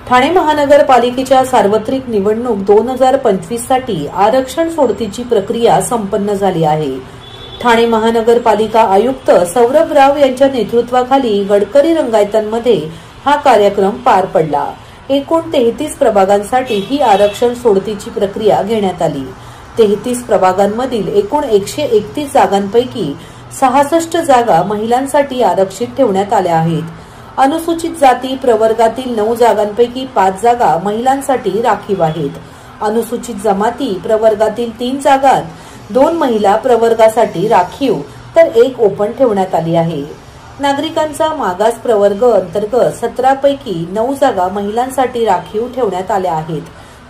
ठाणे महानगरपालिकेच्या सार्वत्रिक निवडणूक 2025 साठी आरक्षण सोडतीची प्रक्रिया संपन्न झाली आहे। ठाणे महानगरपालिका आयुक्त सौरभ राव यांच्या नेतृत्वाखाली गडकरी रंगायतांमध्ये हा कार्यक्रम पार पडला। एकूण 33 प्रभागांसाठी ही आरक्षण सोडतीची प्रक्रिया घेण्यात आली। 33 प्रभागांमधील एकूण 131 जागांपैकी 66 जागा महिलांसाठी आरक्षित ठेवण्यात आल्या आहेत। अनुसूचित जाती प्रवर्गातील 9 जागांपैकी 5 जागा महिलांसाठी राखीव आहेत। अनुसूचित जमाती प्रवर्गातील 3 जागांत 2 महिला प्रवर्गासाठी राखीव तर 1 ओपन ठेवण्यात आली आहे। नागरिकांचा मागास प्रवर्ग अंतर्गत 17 पैकी 9 जागा महिलांसाठी राखीव ठेवण्यात आल्या आहेत,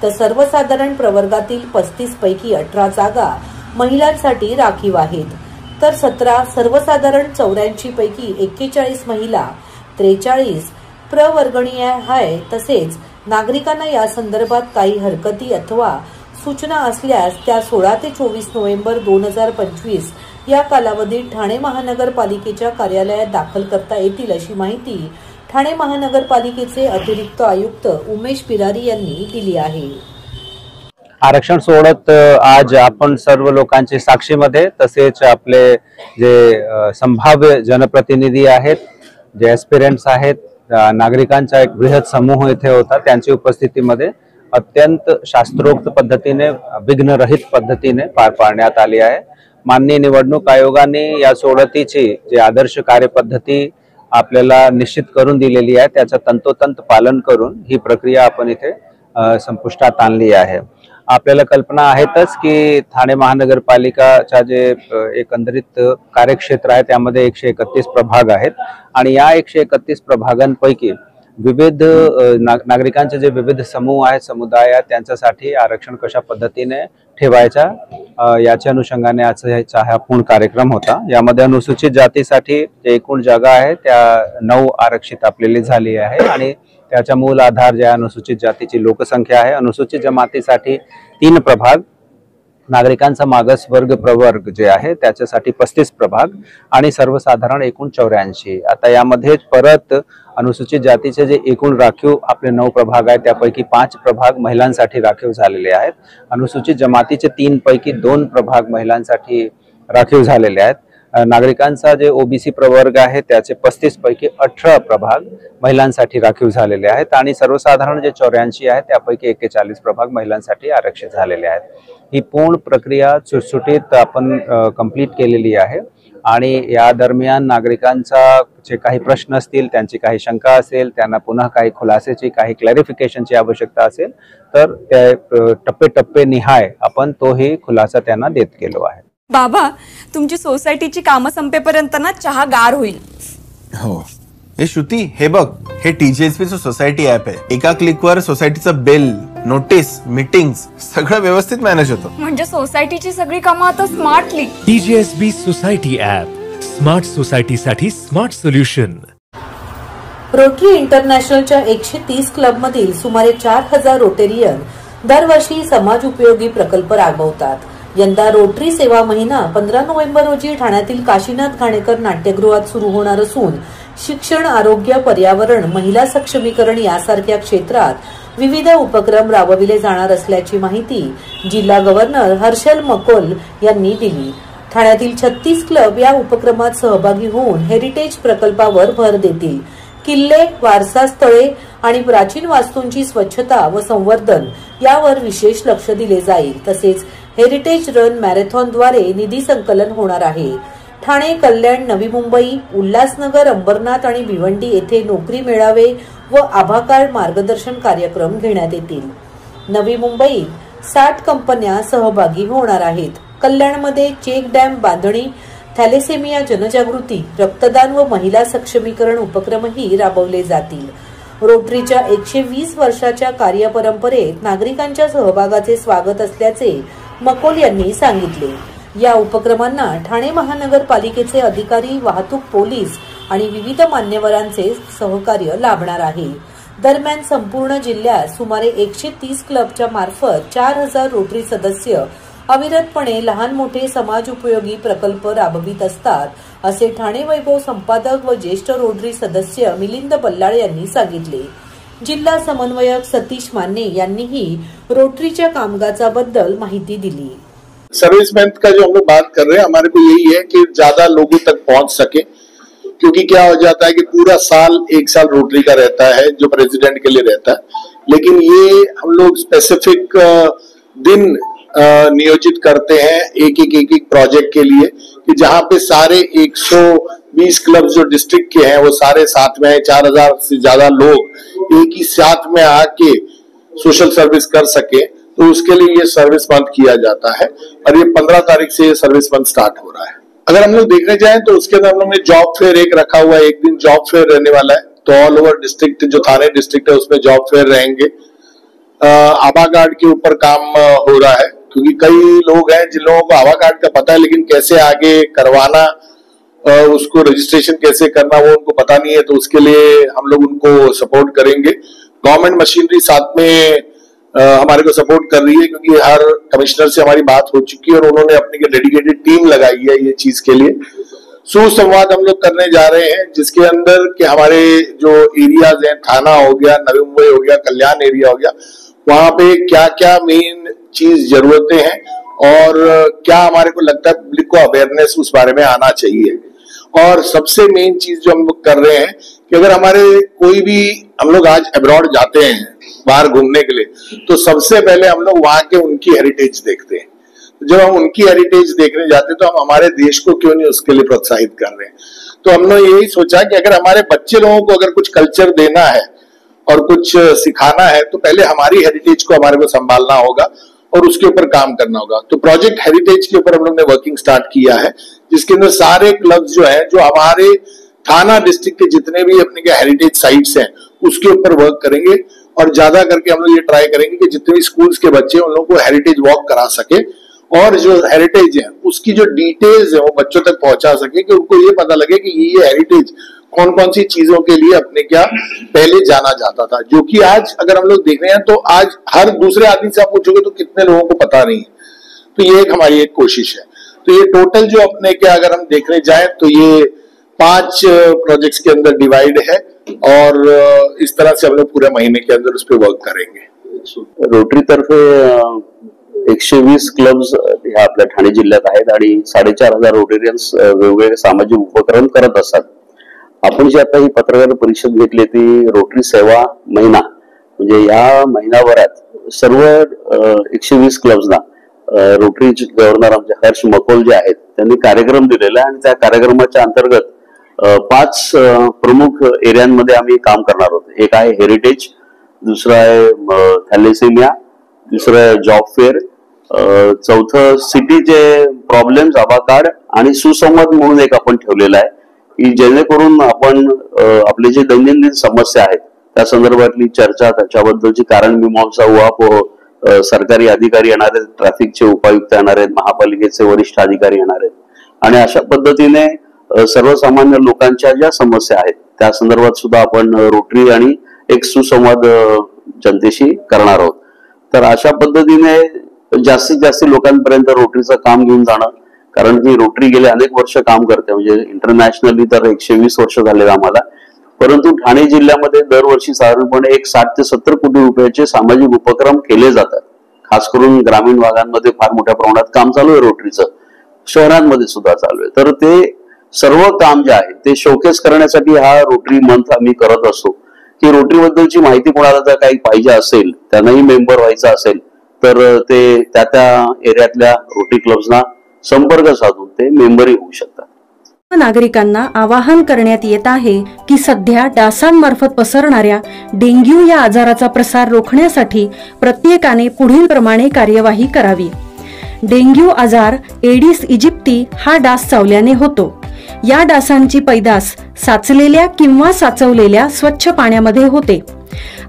तर सर्वसाधारण प्रवर्गातील 35 पैकी 18 जागा महिलांसाठी राखीव आहेत, तर 17 सर्वसाधारण 84 पैकी 41 महिला 43 प्रवर्गणीय आहे। तसेच नागरिकांना या संदर्भात काही हरकती अथवा सूचना असल्यास त्या 16 ते 24 नोव्हेंबर 2025 या कालावधीत ठाणे महानगरपालिकेच्या कार्यालयात दाखल करता येतील, अशी माहिती ठाणे महानगरपालिकेचे अतिरिक्त आयुक्त उमेश बिरारी यांनी दिली आहे। आरक्षण सोडत आज आपण सर्व लोकांची साक्षीमध्ये तसेच आपले जे संभाव्य जनप्रतिनिधी आहेत, जे एस्पिरंट्स आहेत, नागरिकांचा एक बृहत समूह इथे होता, त्यांच्या उपस्थितीमध्ये अत्यंत शास्त्रोक्त पद्धतीने विघ्नरहित पद्धतीने पार पाडण्यात आली आहे। माननीय निवडणूक आयोगाने या सोडतीची जे आदर्श कार्यपद्धती आपल्याला निश्चित करून दिलेली आहे त्याचं तंतोतंत पालन करून ही प्रक्रिया आपण इथे संपुष्टात आणली आहे। आपल्याला कल्पना आहेतच की ठाणे महानगरपालिकाचा जे एकंदरीत कार्यक्षेत्र आहे त्यामध्ये 131 प्रभाग आहेत आणि या 131 प्रभागांपैकी विविध नागरिकांचे जे विविध समूह आहेत, समुदाय आहेत, त्यांच्यासाठी आरक्षण कशा पद्धतीने ठेवायचा याच्या अनुषंगाने आजचा हा पूर्ण कार्यक्रम होता। यामध्ये अनुसूचित जातीसाठी जे एकूण जागा आहे त्या 9 आरक्षित आपल्याला झाली आहे आणि त्याचा मूल आधार जे अनुसूचित जातीची लोकसंख्या आहे। अनुसूचित जमातीसाठी 3 प्रभाग, नागरिकांचा मागास वर्ग प्रवर्ग जे आहे त्याच्यासाठी 35 प्रभाग आणि सर्वसाधारण एकूण 84। आता यामध्ये परत अनुसूचित जातीचे जे एकूण राखीव आपले 9 प्रभाग आहेत त्यापैकी 5 प्रभाग महिलांसाठी राखीव झालेले आहेत। अनुसूचित जमातीचे 3 पैकी 2 प्रभाग महिलांसाठी राखीव झालेले आहेत। नागरिकांचा जे ओबीसी प्रवर्ग आहे त्याचे 35 पैकी 18 प्रभाग महिलांसाठी राखीव झालेले आहेत आणि सर्वसाधारण जे 84 आहेत त्यापैकी 41 प्रभाग महिलांसाठी आरक्षित झालेले आहेत। ही पूर्ण प्रक्रिया सुटसुटीत आपण कंप्लीट केलेली आहे आणि या दरम्यान नागरिकांचा जे काही प्रश्न असतील, त्यांची काही शंका असेल, त्यांना पुन्हा काही खुलासेची काही क्लॅरिफिकेशनची आवश्यकता असेल तर त्या टप्पे निहाय आपण तोही खुलासा त्यांना देत गेलो आहे। बाबा, तुमची सोसायटीची कामं संपेपर्यंत ना चहा गार होईल। हो, हे श्रुती, हे बघ, हे टीजीएसपीचं सोसायटी ऍप आहे। एका क्लिकवर सोसायटीचं बिल, नोटीस, मीटिंग्स सगळं व्यवस्थित मॅनेज होतं। म्हणजे सोसायटीची सगळी कामं आता smartly. TGSB society app, smart सोसायटीसाठी स्मार्ट सोल्युशन। रोटरी इंटरनॅशनलच्या 130 क्लबमधील सुमारे 4000 रोटेरियन दरवर्षी समाज उपयोगी प्रकल्प राबवतात। यंदा रोटरी सेवा महिना 15 नोव्हेंबर रोजी ठाण्यातील काशीनाथ घाणेकर नाट्यगृहात सुरू होणार असून शिक्षण, आरोग्य, पर्यावरण, महिला सक्षमीकरण यासारख्या क्षेत्रात विविध उपक्रम राबविले जाणार असल्याची माहिती जिल्हा गव्हर्नर हर्षल मकोल यांनी दिली। ठाण्यातील 36 क्लब या उपक्रमात सहभागी होऊन हेरिटेज प्रकल्पावर भर देतील। किल्ले, वारसा स्थळे आणि प्राचीन वास्तूंची स्वच्छता व संवर्धन यावर विशेष लक्ष दिले जाईल। तसेच हेरिटेज रन मॅरेथॉनद्वारे निधी संकलन होणार आहे। ठाणे, कल्याण, नवी मुंबई, उल्हासनगर, अंबरनाथ आणि भिवंडी येथे नोकरी मेळावे व आभाकाळ मार्गदर्शन कार्यक्रम घेण्यात येतील। नवी मुंबईत 60 कंपन्या सहभागी होणार आहेत। कल्याणमध्ये चेक डॅम बांधणी, थॅलेसेमिया जनजागृती, रक्तदान व महिला सक्षमीकरण उपक्रमही राबवले जातील। रोटरीच्या 120 वर्षाच्या कार्यपरंपरेत नागरिकांच्या सहभागाचे स्वागत असल्याचे मकोल यांनी सांगितले। या उपक्रमांना ठाणे महानगरपालिकेचे अधिकारी, वाहतूक पोलीस आणि विविध मान्यवरांचे सहकार्य लाभणार आहे। दरम्यान संपूर्ण जिल्ह्यात सुमारे 130 क्लबच्या मार्फत 4000 रोटरी सदस्य अविरतपणे लहान मोठे समाज उपयोगी प्रकल्प राबवित असतात, असे ठाणे वैभव संपादक व ज्येष्ठ रोटरी सदस्य मिलिंद बल्लाळ यांनी सांगितले। जिल्हा समन्वयक सतीश माने यांनीही रोटरीच्या कामकाजाबद्दल माहिती दिली। सर्विसमैन का जो हम लोग बात कर रहे हैं, हमारे को यही है कि ज्यादा लोगों तक पहुंच सके, क्योंकि क्या हो जाता है कि पूरा साल 1 साल रोटरी का रहता है जो प्रेसिडेंट के लिए रहता है, लेकिन ये हम लोग स्पेसिफिक दिन नियोजित करते हैं एक प्रोजेक्ट के लिए, कि जहां पे सारे 120 क्लब जो डिस्ट्रिक्ट के हैं वो सारे साथ में हैं। 4000 से ज्यादा लोग एक ही साथ में आके सोशल सर्विस कर सके, तो उसके लिए ये सर्विस मंथ किया जाता है और ये 15 तारीख से ये सर्विस मंथ स्टार्ट हो रहा है। अगर हम लोग देखने जाएं तो उसके अंदर हम लोग ने जॉब फेयर एक रखा हुआ है, एक दिन जॉब फेयर रहने वाला है, तो ऑल ओवर डिस्ट्रिक्ट जो थाने डिस्ट्रिक्ट है उसमें जॉब फेयर रहेंगे। आभा कार्ड के ऊपर काम हो रहा है, क्योंकि कई लोग हैं जिन लोगों को आभा कार्ड का पता है लेकिन कैसे आगे करवाना, उसको रजिस्ट्रेशन कैसे करना वो उनको पता नहीं है, तो उसके लिए हम लोग उनको सपोर्ट करेंगे। गवर्नमेंट मशीनरी साथ में हमारे को सपोर्ट कर रही है, क्योंकि हर कमिश्नर से हमारी बात हो चुकी है और उन्होंने अपनी डेडिकेटेड टीम लगाई है ये चीज के लिए। सुसंवाद हम लोग करने जा रहे हैं, जिसके अंदर कि हमारे जो एरियाज हैं, थाना हो गया, नवी मुंबई हो गया, कल्याण एरिया हो गया, वहां पे क्या क्या मेन चीज जरूरतें हैं और क्या हमारे को लगता है पब्लिक को अवेयरनेस उस बारे में आना चाहिए। और सबसे मेन चीज जो हम लोग कर रहे हैं कि अगर हमारे कोई भी हम लोग आज अब्रॉड जाते हैं बाहर घूमने के लिए, तो सबसे पहले हम लोग वहां के उनकी हेरिटेज देखते हैं। जब हम उनकी हेरिटेज देखने जाते हैं तो हम हमारे देश को क्यों नहीं उसके लिए प्रोत्साहित कर रहे हैं। तो हमने यही सोचा कि अगर हमारे बच्चे लोगों को अगर कुछ कल्चर देना है और कुछ सिखाना है, तो पहले हमारी हेरिटेज को हमारे को संभालना होगा और उसके ऊपर काम करना होगा। तो प्रोजेक्ट हेरिटेज के ऊपर हम लोग ने वर्किंग स्टार्ट किया है, जिसके अंदर सारे क्लब्स जो है, जो हमारे थाना डिस्ट्रिक्ट के जितने भी अपने के हेरिटेज साइट्स हैं, उसके ऊपर वर्क करेंगे और ज्यादा करके हम लोग ये ट्राई करेंगे कि जितने भी स्कूल्स के बच्चे उन लोगों को हेरिटेज वॉक करा सके और जो हेरिटेज है उसकी जो डिटेल्स है वो बच्चों तक पहुंचा सके, कि उनको ये पता लगे कि ये हेरिटेज कौन कौन सी चीजों के लिए अपने क्या पहले जाना जाता था, जो कि आज अगर हम लोग देख रहे हैं तो आज हर दूसरे आदमी से आप पूछोगे तो कितने लोगों को पता नहीं है। तो ये एक हमारी एक कोशिश है। तो ये टोटल जो अपने क्या अगर हम देखने जाए तो ये 5 प्रोजेक्ट्स के अंदर डिवाइड है और इस तरह से हम लोग पूरे महीने के अंदर उस पर वर्क करेंगे। रोटरी तर्फे 120 क्लब्स ह्या आपल्या ठाणे जिल्ह्यात आहेत आणि 4500 रोटेरियन्स वेगवेगळे सामाजिक उपक्रम करत असतात। आपण जी आता ही पत्रकार परिषद घेतली ती रोटरी सेवा महिना, म्हणजे या महिनाभरात सर्व 120 क्लब्सना रोटरी गव्हर्नर आमचे हर्ष मकोल जे आहेत त्यांनी कार्यक्रम दिलेला आहे आणि त्या कार्यक्रमाच्या अंतर्गत 5 प्रमुख एरियांमध्ये आम्ही काम करणार आहोत। एक आहे हेरिटेज, दुसरा आहे थॅलेसेमिया, दुसरं आहे जॉब फेअर, चौथं सिटीचे प्रॉब्लेम्स आभा कार्ड आणि सुसंवाद म्हणून एक आपण ठेवलेला आहे, की जेणेकरून आपण आपले जे दैनंदिन समस्या आहेत त्या संदर्भातली चर्चा, त्याच्याबद्दलची कारण मीमांसा, उहापोह, सरकारी अधिकारी येणार आहेत, ट्रॅफिकचे उपायुक्त येणार आहेत, महापालिकेचे वरिष्ठ अधिकारी येणार आहेत आणि अशा पद्धतीने सर्वसामान्य लोकांच्या ज्या समस्या आहेत त्या संदर्भात सुद्धा आपण रोटरी आणि एक सुसंवाद जनतेशी करणार आहोत। तर अशा पद्धतीने जास्तीत जास्त लोकांपर्यंत रोटरीचं काम घेऊन जाणं, कारण की रोटरी गेले अनेक वर्ष काम करते, म्हणजे इंटरनॅशनली तर 120 वर्ष झाले आम्हाला, परंतु ठाणे जिल्ह्यामध्ये दरवर्षी साधारणपणे 60 ते 70 कोटी रुपयाचे सामाजिक उपक्रम केले जातात। खास करून ग्रामीण भागांमध्ये फार मोठ्या प्रमाणात काम चालू आहे रोटरीचं, शहरांमध्ये सुद्धा चालू आहे। तर ते सर्व काम जे आहे ते शोकेस करण्यासाठी हा रोटरी मंथ आम्ही करत असतो, की रोटरी बद्दलची माहिती कोणाला जर काही पाहिजे असेल, त्यांनाही मेंबर व्हायचं असेल तर ते त्या एरियातल्या रोटरी क्लब्सना संपर्क साधून ते मेंबरही होऊ शकतात। नागरिकांना आवाहन करण्यात येत आहे की सध्या डासांमार्फत पसरणाऱ्या डेंग्यू या आजाराचा प्रसार रोखण्यासाठी प्रत्येकाने पुढील प्रमाणे कार्यवाही करावी। डेंग्यू आजार एडिस इजिप्ती हा डास चावल्याने होतो। या डासांची पैदास साचलेल्या किंवा साचवलेल्या स्वच्छ पाण्यामध्ये होते।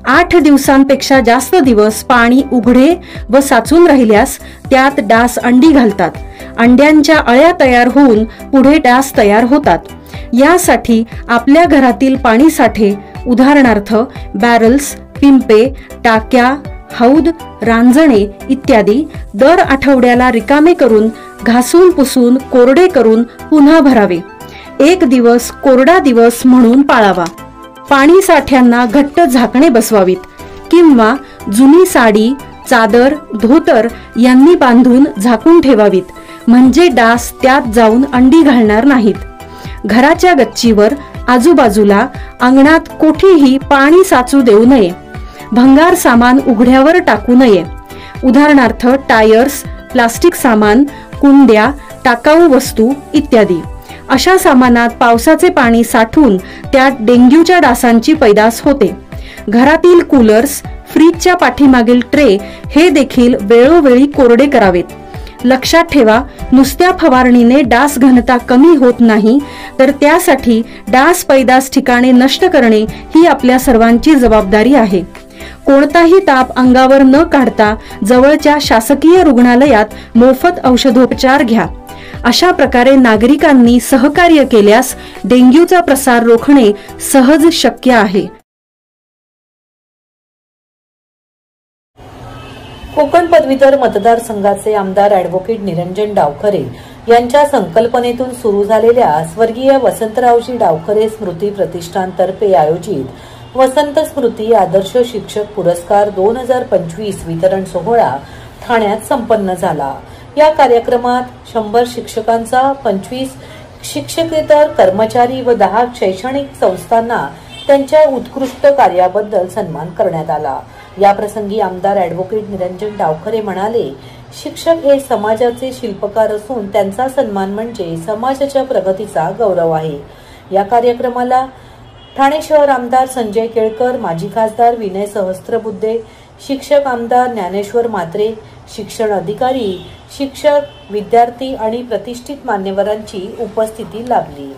8 दिवसांपेक्षा जास्त दिवस पाणी उघडे व साचून राहिल्यास त्यात डास अंडी घालतात। अंड्यांच्या अळ्या तयार होऊन पुढे डास तयार होतात। यासाठी आपल्या घरातील पाणी साठे, उदाहरणार्थ बॅरल्स, पिंपे, टाक्या, हौद, रांजणे इत्यादी दर आठवड्याला रिकामे करून घासून पुसून कोरडे करून पुन्हा भरावे। 1 दिवस कोरडा दिवस म्हणून पाळावा। पाणी साठ्यांना घट्ट झाकणे बसवावीत किंवा जुनी साडी, चादर, धोतर यांनी बांधून झाकून ठेवावीत, म्हणजे डास त्यात जाऊन अंडी घालणार नाहीत. घराच्या गच्चीवर, आजूबाजूला, अंगणात कोठेही पाणी साचू देऊ नये. भंगार सामान उघड्यावर टाकू नये. उदाहरणार्थ टायर्स, प्लास्टिक सामान, कुंड्या, टाकाऊ वस्तू इत्यादी. अशा सामानात पावसाचे पाणी साठून त्यात डेंग्यूच्या डासांची पैदास होते. घरातील कूलर्स, फ्रीजच्या पाठीमागील ट्रे हे देखील वेळोवेळी कोरडे करावेत. लक्षात ठेवा, नुसत्या फवारणीने डास घनता कमी होत नाही, तर त्यासाठी डास पैदास ठिकाणे नष्ट करणे ही आपल्या सर्वांची जबाबदारी आहे. कोणताही ताप अंगावर न काढता जवळच्या शासकीय रुग्णालयात मोफत औषधोपचार घ्या. अशा प्रकारे नागरिकांनी सहकार्य केल्यास डेंग्यूचा प्रसार रोखणे सहज शक्य आहे. कोकण पदवीधर मतदारसंघाचे आमदार ॲडव्होकेट निरंजन डावखरे यांच्या संकल्पनेतून सुरू झालेल्या स्वर्गीय वसंतरावजी डावखरे स्मृती प्रतिष्ठानतर्फे आयोजित वसंत स्मृती आदर्श शिक्षक पुरस्कार 2025 वितरण सोहळा ठाण्यात संपन्न झाला. या कार्यक्रमात 100 शिक्षकांचा, 25 शिक्षकेतर कर्मचारी व 10 शैक्षणिक संस्थांना त्यांच्या उत्कृष्ट कार्याबद्दल सन्मान करण्यात आला. याप्रसंगी आमदार ॲडव्होकेट निरंजन डावखरे म्हणाले, शिक्षक हे समाजाचे शिल्पकार असून त्यांचा सन्मान म्हणजे समाजाच्या प्रगतीचा गौरव आहे. या कार्यक्रमाला ठाणे शहर आमदार संजय केळकर, माजी खासदार विनय सहस्त्रबुद्धे, शिक्षक आमदार ज्ञानेश्वर म्हात्रे, शिक्षण अधिकारी, शिक्षक, विद्यार्थी आणि प्रतिष्ठित मान्यवरांची उपस्थिती लाभली.